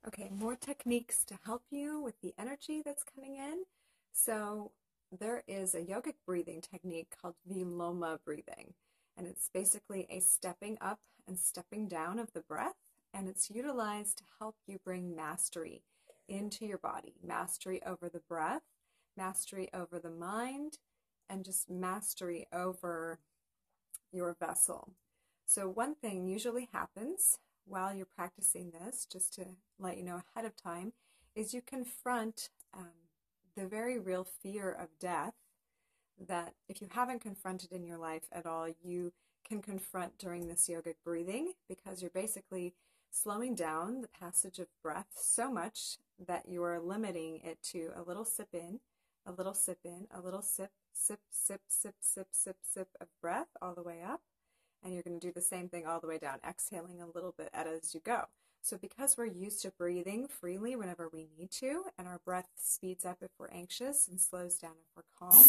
Okay, more techniques to help you with the energy that's coming in. So there is a yogic breathing technique called Viloma breathing, and it's basically a stepping up and stepping down of the breath, and it's utilized to help you bring mastery into your body, mastery over the breath, mastery over the mind, and just mastery over your vessel. So one thing usually happens while you're practicing this, just to let you know ahead of time, is you confront the very real fear of death that if you haven't confronted in your life at all, you can confront during this yogic breathing, because you're basically slowing down the passage of breath so much that you are limiting it to a little sip in, a little sip in, a little sip, sip, sip, sip, sip, sip, sip of breath all the way up. And you're going to do the same thing all the way down, exhaling a little bit as you go. So because we're used to breathing freely whenever we need to, and our breath speeds up if we're anxious and slows down if we're calm,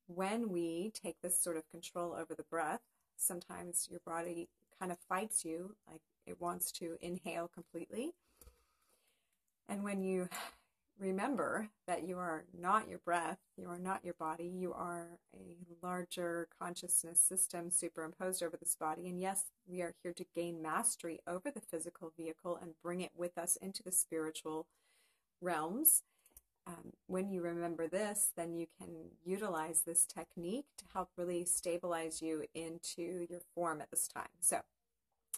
when we take this sort of control over the breath, sometimes your body kind of fights you, like it wants to inhale completely. And when you remember that you are not your breath, you are not your body, you are a larger consciousness system superimposed over this body. And yes, we are here to gain mastery over the physical vehicle and bring it with us into the spiritual realms. When you remember this, then you can utilize this technique to help really stabilize you into your form at this time. So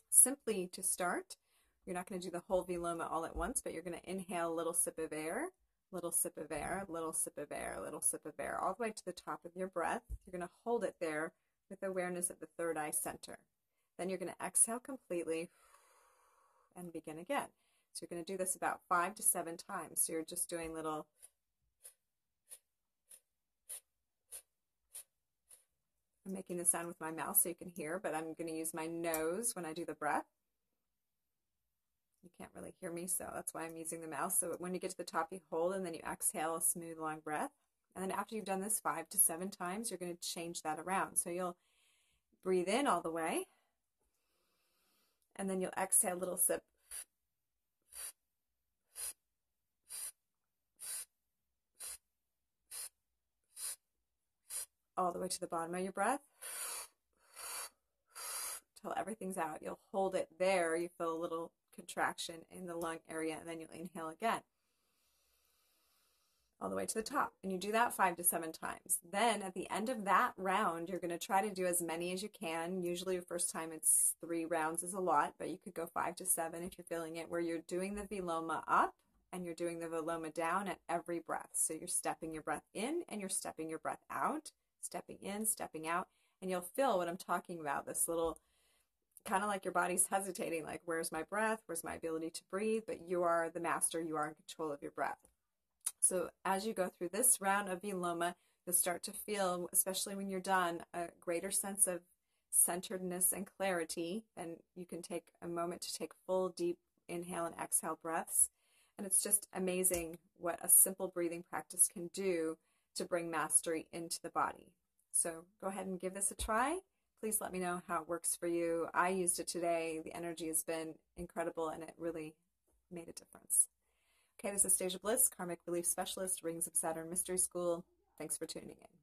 simply to start, you're not going to do the whole Viloma all at once, but you're going to inhale a little sip of air, little sip of air, little sip of air, little sip of air, all the way to the top of your breath. You're going to hold it there with awareness at the third eye center. Then you're going to exhale completely and begin again. So you're going to do this about 5 to 7 times. So you're just doing little I'm making the sound with my mouth so you can hear, but I'm going to use my nose when I do the breath. You can't really hear me, so that's why I'm using the mouth. So when you get to the top, you hold, and then you exhale a smooth, long breath. And then after you've done this 5 to 7 times, you're going to change that around. So you'll breathe in all the way, and then you'll exhale a little sip. All the way to the bottom of your breath until everything's out. You'll hold it there. You feel a little contraction in the lung area, and then you'll inhale again all the way to the top, and you do that 5 to 7 times. Then at the end of that round, you're going to try to do as many as you can. Usually the first time it's 3 rounds is a lot, but you could go 5 to 7 if you're feeling it, where you're doing the Viloma up and you're doing the Viloma down at every breath. So you're stepping your breath in and you're stepping your breath out, stepping in, stepping out, and you'll feel what I'm talking about, this little kind of like your body's hesitating, like, where's my breath? Where's my ability to breathe? But you are the master. You are in control of your breath. So as you go through this round of Viloma, you'll start to feel, especially when you're done, a greater sense of centeredness and clarity. And you can take a moment to take full, deep inhale and exhale breaths. And it's just amazing what a simple breathing practice can do to bring mastery into the body. So go ahead and give this a try. Please let me know how it works for you. I used it today. The energy has been incredible, and it really made a difference. Okay, this is Stasia Bliss, Karmic Relief Specialist, Rings of Saturn Mystery School. Thanks for tuning in.